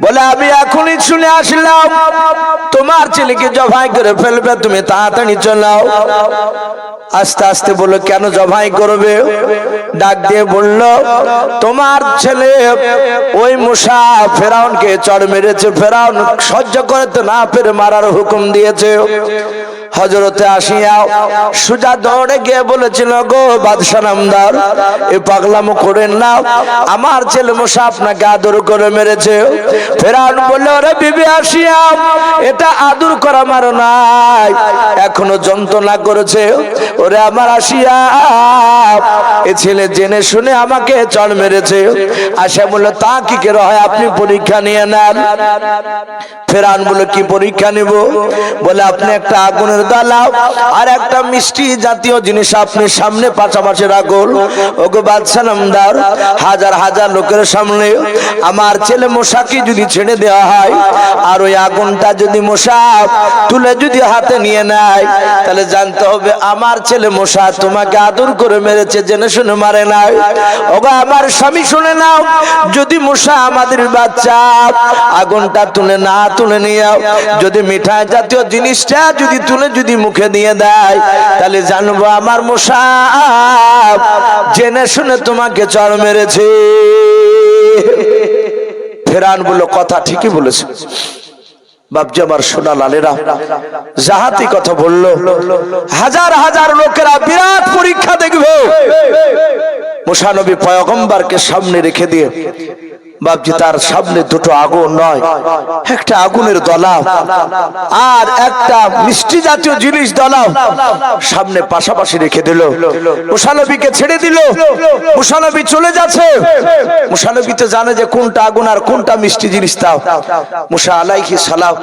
বলে আমি এখনই শুনে আসলাম তোমার ছেলেকে জবাই করে ফেলবে, তুমি তাড়াতাড়ি চলো। আস্তে আস্তে বলল কেন জবাই করবে? ডাক দিয়ে বলল তোমার ছেলে ওই মুসা ফেরাউনকে চড় মেরেছে, ফেরাউন সহ্য করতে না পেরে মারার হুকুম দিয়েছে। হযরতে আসিয়া সুজা দৌড়ে গিয়ে বলেছিল গো বাদশা নামদার, এ পাগলামো করেন না, আমার ছেলে মুসা আপনাকে আদর করে মেরেছে। ফেরাউন বলল ওরে বিবি আসিয়া, এটা আদর করা মারো নাই, এখনো যন্ত্রণা করেছে। ওরে আমার আসিয়া, এ ছেলে জেনে শুনে আমাকে চড় মেরেছে। আসিয়া বলল তা কি করে হয়, আপনি পরীক্ষা নিয়ে নেন। ফেরাউন বলল কি পরীক্ষা নিব? বলে আপনি একটা আগুনের দালাও আর একটা মিষ্টি জাতীয় জিনিস আপনি সামনে পাশাপাশি রাখুন। ওগো বাদশা নামদার, হাজার হাজার লোকের সামনে আমার ছেলে মুসাকে যদি ছেড়ে দেওয়া হয় আর ওই আগুনটা যদি মুসা তুলে যদি হাতে নিয়ে নেয়, তাহলে জানতে হবে আমার ছেলে মুসা তোমাকে আদর করে মেরেছে, জেনে শুনে মারে নাই। ওগো আমার স্বামী শুনে নাও, যদি মুসা আমাদের বাচ্চা আগুনটা তুলে নিয়ে যদি মিঠাই জাতীয় জিনিসটা যদি তুলে যদি মুখে দিয়ে দেয়, তাহলে জানবো আমার মুসা জেনে শুনে তোমাকে চড় মেরেছে। ফেরাউন বলল কথা ঠিকই বলেছে। বাপজি আমার সোনা লালেরা জাহাতি কথা বলল, হাজার হাজার লোকেরা বিরাট পরীক্ষা দেখবে। মুসা নবী পয়গম্বরকে সামনে রেখে দিয়ে বাপজি তার সামনে 2টো আগুন নয়, একটা আগুনের দলা আর একটা মিষ্টি জাতীয় জিনিস দলা সামনে পাশাপাশি রেখে দিল। মুসা নবীকে ছেড়ে দিল। মুসা নবী চলে যাচ্ছে। মুসা নবী তো জানে যে কোনটা আগুন আর কোনটা মিষ্টি জিনিস। তাও মুসা আলাইহিস সালাম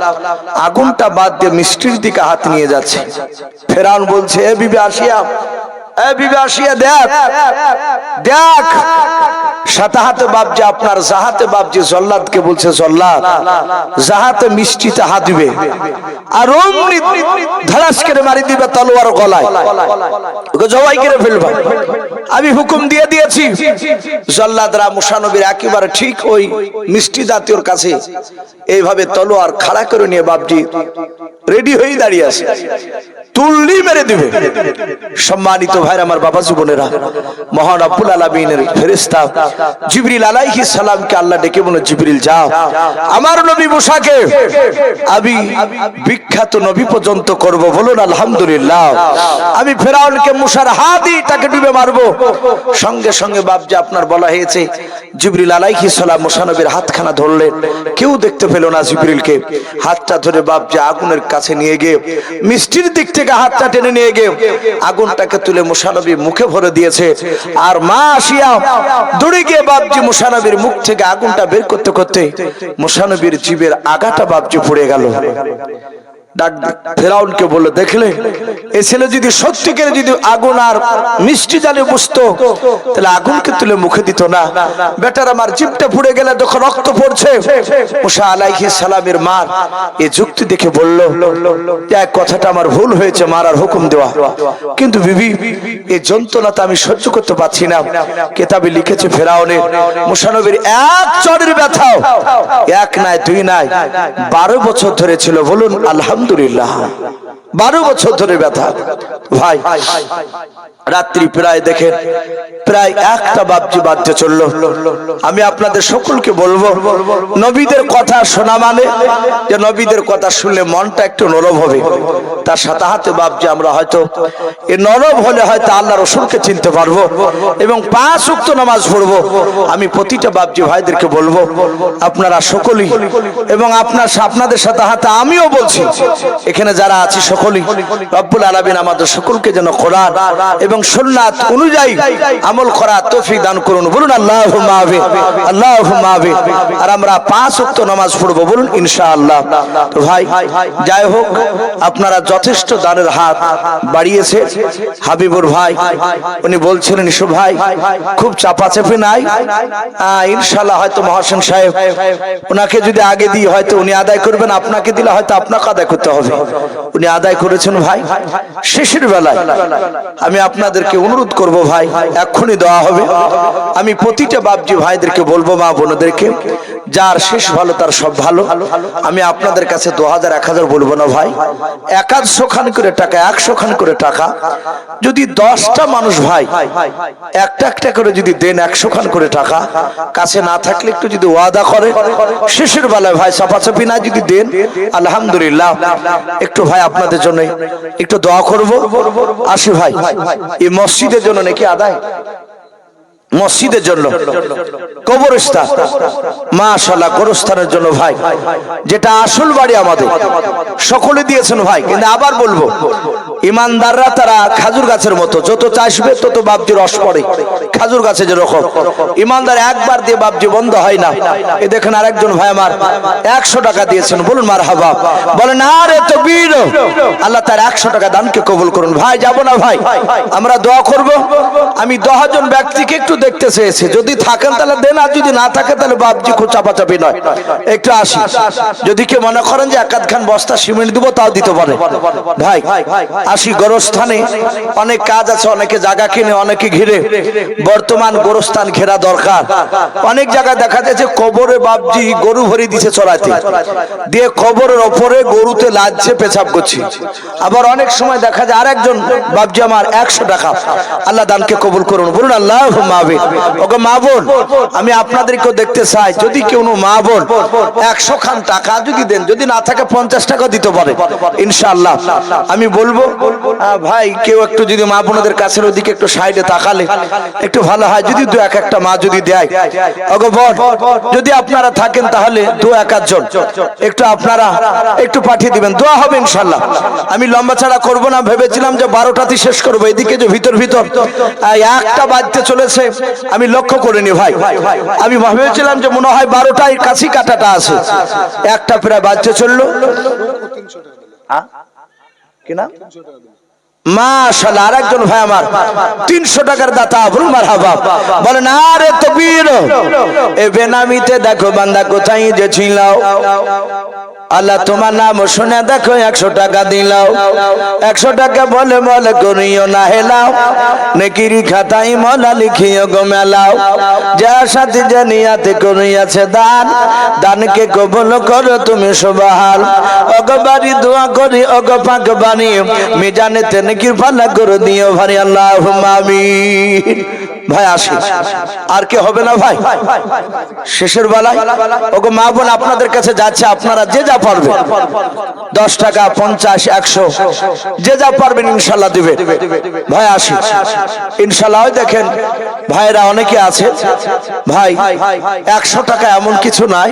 আগুনটা বাদ দিয়ে মিষ্টির দিকে হাত নিয়ে যাচ্ছে। ফেরাউন বলছে এ বিবি আসিয়া, এ বিবি আসিয়া দেখ দেখ সাথে হাতে বাপজি আপনার জাহাতে বাপজি জল্লাদকে বলছে, জল্লাদ জাহাতে মিষ্টিতে হাত দিবে আর অমনি ধারাস করে মারি দিবে তলোয়ার গলায়, ওকে জবাই করে ফেলবা, আমি হুকুম দিয়ে দিয়েছি। জল্লাদরা মুসা নবীর একেবারে ঠিক ওই মিষ্টি জাতীয়র কাছে এইভাবে তলোয়ার খাড়া করে নিয়ে বাপজি রেডি হয়ে দাঁড়িয়ে আছে, তুললি মেরে দিবে। সম্মানিত ভাইরা আমার, বাবা জীবনেরা, মহান রব্বুল আলামিনের ফেরেশতা জিবরিল আলাইহিস সালামকে আল্লাহ ডেকে বলে, জিবরিল যাও আমার নবী মুসাকে আমি বিখ্যাত নবী পর্যন্ত করব, বলুন আলহামদুলিল্লাহ। আমি ফেরাউনকে মুসার হাতই তাকে ডুবে মারবো। সঙ্গে সঙ্গে বাপজি আপনার বলা হয়েছে জিবরিল আলাইহিস সালাম মুসা নবীর হাতখানা ধরলেন, কেউ দেখতে পেল না জিবরিলকে। হাতটা ধরে বাপজি আগুনের কাছে নিয়ে গিয়ে মিষ্টির দিক থেকে হাতটা টেনে নিয়ে গিয়ে আগুনটাকে তুলে মুসা নবী মুখে ভরে দিয়েছে। আর মা আসিয়া দৌড়ে গিয়ে বাপজি মুসা নবীর মুখ থেকে আগুনটা বের করতে করতে মুসা নবীর জিভের আগাটা বাপজি পড়ে গেল। ফেরাউনকে বলল, দেখলে এই ছেলে যদি সত্যিকারে যদি আগুন আর মিষ্টি জালে বুঝতো তাহলে আগুনকে তুলে মুখে দিত না। বেটার আমার জিভটা পুড়ে গেলে যখন রক্ত পড়ছে। মুসা আলাইহিস সালামের মা এই যুক্তি দেখে বলল, এক কথাটা আমার ভুল হয়েছে, মারার হুকুম দেওয়া, কিন্তু বিবি এই যন্ত্রণাটা আমি সহ্য করতে পারছি না। কিতাবে লিখেছে ফেরাউনের মুসা নবীর এক চড়ের ব্যথাও এক নাই দুই নাই 12 বছর ধরে ছিল, বলুন আলহামদুলিল্লাহ। 12 বছর ধরে ব্যথা। ভাই রাত্রি প্রায় দেখেন প্রায় একটা বাপজি বাজতে চললো। আমি আপনাদের সকলকে বলবো, নবীদের কথা শোনা মানে যে নবীদের কথা শুনলে মনটা একটু নরম হবে। তার সাথে হাতে বাপজি আমরা হয়তো এই নরম হলে হয়তো আল্লাহ রসুলকে চিনতে পারবো এবং 5 ওয়াক্ত নামাজ পড়বো। আমি প্রতিটা বাপজি ভাইদেরকে বলবো, আপনারা সকলেই এবং আপনাদের সাথে হাতে আমিও বলছি, এখানে যারা আছি সকলেই রব্বুল আলামিন আমাদের সকলকে যেন কোরআন এবং সুন্নাত অনুযায়ী আমল করা তৌফিক দান করুন, বলুন আল্লাহুম্মা আমিন, আল্লাহুম্মা আমিন। আর আমরা 5 ওয়াক্ত নামাজ পড়বো, বলুন ইনশাআল্লাহ। তো ভাই যাই হোক, আপনারা যথেষ্ট দানের হাত বাড়িয়েছে। হাবিবুর ভাই উনি বলছিলেন, ইসু ভাই খুব চাপাচাপি নাই, ইনশাআল্লাহ হয়তো মহাসেন সাহেব ওনাকে যদি আগে দিই হয়তো উনি আদায় করবেন, আপনাকে দিলে হয়তো আপনাকে আদায় করতে হবে। উনি আদায় করেছেন ভাই। শেষের বেলায় আমি আপনাদেরকে অনুরোধ করব ভাই, এক্ষুনি দেওয়া হবে। আমি প্রতিটা বাপজি ভাইদেরকে বলবো, মা বোনদেরকে, যার শেষ ভালো তার সব ভালো। আমি আপনাদের কাছে 2000 1000 বলবো না ভাই, 100 খান করে টাকা, 100 খান করে টাকা যদি 10টা মানুষ ভাই একটা একটা করে যদি দেন, 100 খান করে টাকা, কাছে না থাকলে একটু যদি ওয়াদা করে শেষের বেলায় ভাই চাপাচাপি না যদি দেন, আলহামদুলিল্লাহ। একটু ভাই আপনাদের জন্য একটু দোয়া করব। আসি ভাই, এই মসজিদের জন্য নাকি আদায়, মসজিদের জন্য কবরস্থান, মাশাআল্লাহ কবরস্থানের জন্য ভাই, যেটা আসল বাড়ি আমাদের সকলে দিয়েছেন ভাই। কিন্তু আবার বলবো, ইমানদাররা তারা খাজুর গাছের মতো, যত চাষবে তত বাপজি রস পড়ে। খাজুর গাছে যেরকম ইমানদার একবার দিয়ে বাপজি বন্ধ হয় না। এ দেখেন আরেকজন ভাই আমার 100 টাকা দিয়েছেন, বলুন মারহাবা, বলেন আরে তাকবীর। আল্লাহ তার 100 টাকা দানকে কবুল করুন। ভাই যাব না ভাই, আমরা দোয়া করব। আমি 10 জন ব্যক্তিকে একটু দেখতে চেয়েছি, যদি থাকেন তাহলে দেন, আর যদি না থাকে তাহলে বাপজি খুব চাপাচাপি নয়, একটু আসি। যদি কেউ মনে করেন যে 1 খান বস্তা সিমেন্ট দিব, তাও দিতে পারে ভাই। আসি, গোরস্থানে অনেক কাজ আছে, অনেকে জায়গা কিনে, অনেকে ঘিরে। বর্তমান গোরস্থান ঘেরা দরকার। অনেক জায়গায় দেখা যাচ্ছে কবরে বাপজি গরু ভরি দিছে চড়াইতে, দিয়ে কবরের ওপরে গরুতে লাজছে পেছাব করছে। আবার অনেক সময় দেখা যায় আরেকজন বাপজি আমার 100 টাকা, আল্লাহ দানকে কবুল করুন, বলুন আল্লাহুম্মা আমিন। ওগো মা বোন, আমি আপনাদেরকেও দেখতে চাই, যদি কেউ মা বোন 100 খান টাকা যদি দেন, যদি না থাকে 50 টাকা দিতে পারে ইনশাআল্লাহ। আমি বলবো ভাই, কেউ একটু যদি মা বোনদের কাছের ওদিকে একটু সাইডে তাকালে একটু ভালো হয়, যদি 2-1টা মা যদি দেয়। ওগো বোন, যদি আপনারা থাকেন তাহলে 2-1 জন একটু আপনারা একটু পাঠিয়ে দিবেন, দোয়া হবে ইনশাআল্লাহ। আমি লম্বা ছাড়া করব না, ভেবেছিলাম যে 12টাতে শেষ করবো, এদিকে যে ভিতর একটা বাজতে চলেছে আমি লক্ষ্য করিনি ভাই। আমি ভেবেছিলাম যে মনে হয় 12টায় কাছি কাটাটা আছে, একটা প্রায় বাজতে চললো। কিনা মাশাআল্লাহ। আরেকজন ভাই আমার 300 টাকার দাতা, বলুন মারহাবা, বলেন আরে তাকবীর। এ বেনামিতে দেখো বান্দা কোথায় যে ছিল, আল্লাহ তোমার নাম শুনে দেখো 100 টাকা দিলাও। 100 টাকা বলে বলে করিও না হেলাও, নেকির খাতায় মলা লিখিও গো মেলাও। যার সাথে যে নিয়াতে করিয়াছে দান, দানকে কবুল করো তুমি সুবহান। ওগো বাড়ি দোয়া করি ওগো পাক বাণী, মিজানেতে নেকির পাল্লা করে দিও ভারী, আল্লাহুম্মা আমিন। ভাই আসি, আর কে হবে না ভাই শেষের বেলায়? ওগো মা বোন আপনাদের কাছে যাচ্ছে, আপনারা যে যা পারবেন 10 টাকা 50 100 যে যা পারবেন ইনশাআল্লাহ দিবে। ভাই আসি ইনশাআল্লাহ। দেখেন ভাইরা অনেকে আছে ভাই, 100 টাকা এমন কিছু নাই।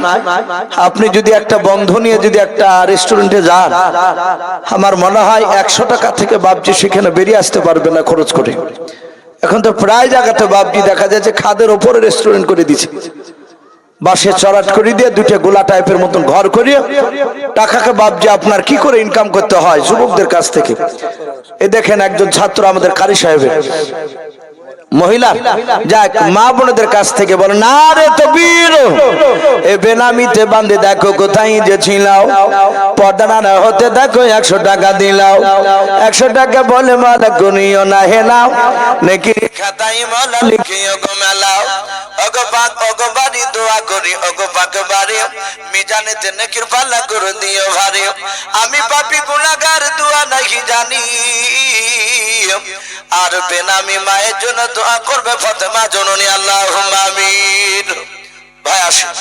আপনি যদি একটা বন্ধ নিয়ে যদি একটা রেস্টুরেন্টে যান, আমার মনে হয় 100 টাকা থেকে বাপজি সেখানে বেরিয়ে আসতে পারবে না খরচ করে। এখন তো প্রায় জায়গাতে বাপজি দেখা যাচ্ছে খাদের ওপরে রেস্টুরেন্ট করে দিচ্ছে, বাসে চড়াট করে দিয়ে দুইটা গোলা টাইপের মতন ঘর করিয়ে টাকাকে বাপজি আপনার কি করে ইনকাম করতে হয় যুবকদের কাছ থেকে। এই দেখেন একজন ছাত্র আমাদের কারি সাহেবের মহিলা, যাক মা বোনদের কাছ থেকে বলে না রে তাকবীর। এ বেনামিতে বান্দে দেখো কোথায় যে ছিলাও, পর্দা না হতে দেখো 100 টাকা দিলাও। 100 টাকা বলে মালা করিও না হেলাও, নেকির খাতায় মালা লিখিও গো মেলাও। ওগো পাক ওগো বাড়ি দোয়া করি ওগো পাক বাড়ি, মিজানেতে নেকির পাল্লা করে দিও ভারী। আমি পাপী গুনাহগার দোয়া নাহি জানি, আর বেনামি মায়ের জন্য দোয়া করবে ফাতেমা জননী, আল্লাহুম্মা আমিন। ভাই আসুন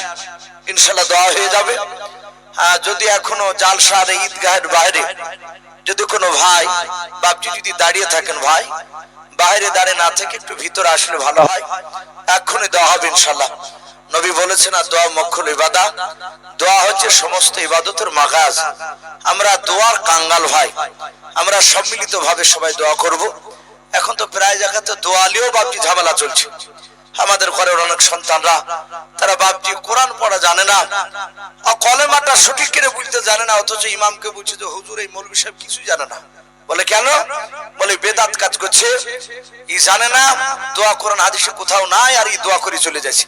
ইনশাআল্লাহ দোয়া হয়ে যাবে। যদি এখনো জালসার ঈদগাহের বাইরে যদি কোনো ভাই বাপজি যদি দাঁড়িয়ে থাকেন, ভাই বাইরে দাঁড়িয়ে না থেকে একটু ভিতরে আসলে ভালো হয়, এখনই দোয়া হবে ইনশাআল্লাহ। নবী বলেছেন আর দোয়া মুখ্যল ইবাদত, দোয়া হচ্ছে সমস্ত ইবাদতের মাগাজ। আমরা দোয়ার কাঙ্গাল ভাই, আমরা সম্মিলিত ভাবে সবাই দোয়া করব। এখন তো প্রায় জায়গাতে দোয়ালিও বাপজি ঝামেলা চলছে। আমাদের ঘরের অনেক সন্তানরা তারা বাপজি কোরআন পড়া জানে না, কলেমাটা সঠিক করে বুঝতে জানে না, অথচ ইমামকে বলছে যে হুজুর এই মৌলভী সাহেব কিছু জানে না। বলে কেন? বলে বেদাত কাজ করছে, ই জানে না, দোয়া কোরআন হাদিসে কোথাও নাই, আর ই দোয়া করে চলে যাচ্ছে।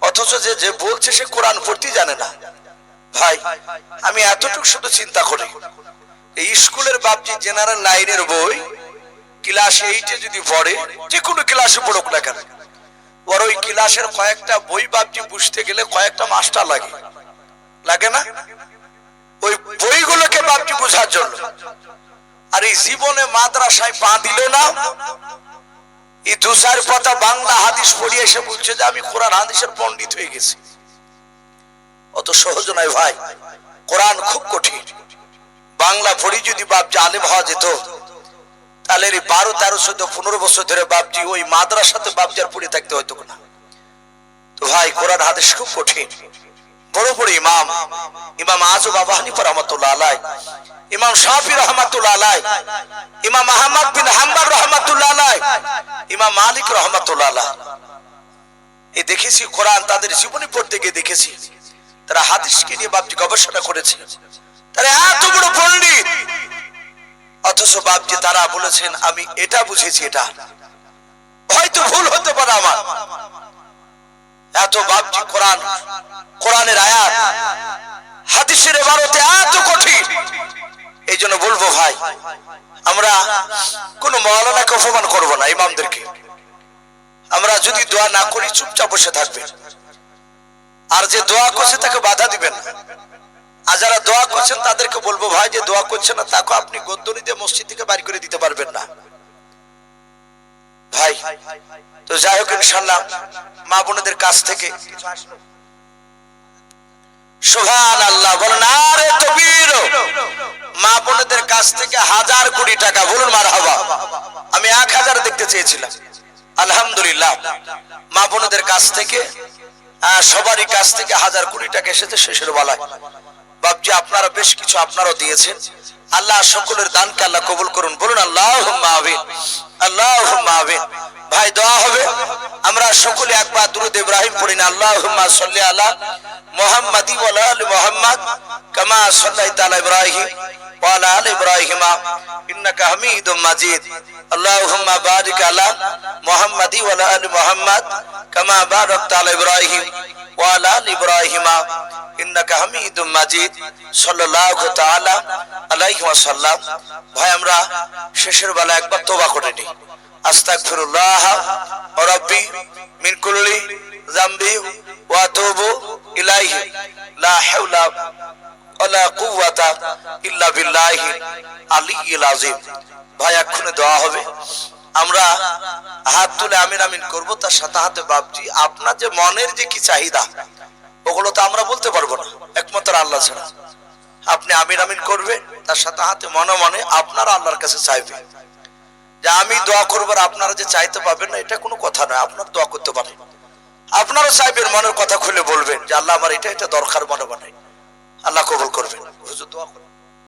অথচ যে যে বলছে সে কোরআন পড়তে জানে না। ভাই আমি এতটুকু শুধু চিন্তা করি, এই স্কুলের বাপজি জেনারেল লাইনের বই ক্লাস 8-এ যদি পড়ে, যে কোনো ক্লাসে পড়ুক না কেন, ওর ওই ক্লাসের কয়েকটা বই বাপজি বুঝতে গেলে কয়েকটা মাস্টার লাগে, লাগে না? ওই বইগুলোকে বাপজি বোঝার জন্য। আর এই জীবনে মাদ্রাসায় পা দিল না, এই 2-4 পাতা বাংলা হাদিস পড়িয়ে এসে বলছে যে আমি কোরআন হাদিসের পণ্ডিত হয়ে গেছি। অত সহজ নয় ভাই, কোরআন খুব কঠিন। বাংলা পড়ি যদি বাপজি আলেম হওয়া যেত, তাহলে 12, 13, 14, 15 বছর ধরে বাপজি ওই মাদ্রাসাতে বাপজার পড়ে থাকতে হয়তো না। তো ভাই কোরআন হাদিস খুব কঠিন। বড় বড় ইমাম, ইমাম আযম আবু হানিফা রাহমাতুল্লাহ আলাইহি, ইমাম শাফি রাহমাতুল্লাহ আলাইহি, ইমাম আহমদ বিন হাম্বল রাহমাতুল্লাহ আলাইহি, ইমাম মালিক রাহমাতুল্লাহ আলাইহি, এই দেখেছি কোরআন তাদের জীবনী পড়তে গিয়ে দেখেছি তারা হাদিসকে নিয়ে বাপজি গবেষণা করেছে। তারা এত বড় পণ্ডিত, অথচ বাপজি তারা বলেছেন আমি এটা বুঝেছি, এটা হয়তো ভুল হতে পারে আমার। এত বাপজি কোরআন, কোরআনের আয়াত, হাদিসের ইবারতে এত কঠিন। এই জন্য বলবো ভাই, আমরা কোন মাওলানাকে অপমান করব না, ইমামদেরকে। আমরা যদি দোয়া না করি চুপচাপ বসে থাকবেন, আর যে দোয়া করছে তাকে বাধা দিবেন না। আর যারা দোয়া করছেন তাদেরকে বলবো ভাই যে দোয়া করছে না তাকে আপনি গদ্দনি দিয়ে মসজিদ থেকে বাড়ি করে দিতে পারবেন না ভাই। তো যাই হোক ইনশাআল্লাহ মা বোনদের কাছ থেকে সুবহানাল্লাহ বলুন আরে তাকবীর, মা বোনদের কাছ থেকে 1000 কোটি টাকা, বলুন মারহাবা। আমি 1000 দেখতে চেয়েছিলাম, আলহামদুলিল্লাহ মা বোনদের কাছ থেকে সবারই কাছ থেকে 1000 কোটি টাকা এসেছে শেষের বেলায়। বাপজি আপনারা বেশ কিছু আপনারাও দিয়েছেন, আল্লাহ সকলের দানকে আল্লাহ কবুল করুন, বলুন আল্লাহুম্মা আমিন, আল্লাহুম্মা আমিন। ভাই দোয়া হবে, আমরা সকলে একবার দুরূদ ইব্রাহিম পড়ি না, আল্লাহুম্মা সাল্লি আলা মুহাম্মাদি ওয়া আলা আলি মুহাম্মাদ কামা সাল্লাইতা আলা ইব্রাহিম وعلى آل إبراهيم إنك حميد مجيد اللهم بارك على محمد وعلى آل محمد كما باركت على إبراهيم وعلى آل إبراهيم إنك حميد مجيد صلى الله تعالى عليه وسلم ভাই আমরা শেষের বেলা একবার তওবা করে নিই আস্তাগফিরুল্লাহ রাব্বি মিন কুল্লি যামবি ওয়া আতুবু ইলাইহি লা হাওলা ওয়ালা কুওয়াতা ইল্লা বিল্লাহি আলিয়্যিল আযীম ভাই এক্ষুনি দোয়া হবে আমরা হাত তুলে আমিন আমিন করব তার সাথে হাতে বাপজি আপনার যে মনের যে কি চাহিদা ওগুলো তো আমরা বলতে পারবো না একমাত্র আল্লাহ ছাড়া আপনি আমিন আমিন করবেন তার সাথে হাতে মনে মনে আপনারা আল্লাহর কাছে চাইবেন যে আমি দোয়া করব আর আপনারা যে চাইতে পাবেন না এটা কোনো কথা নয় আপনারা দোয়া করতে পারেন আপনারা চাইবেন মনের কথা খুলে বলবেন যে আল্লাহ আমার এটা এটা দরকার মনে মনে আল্লাহ কবুল করবেন হুজুর দোয়া করুন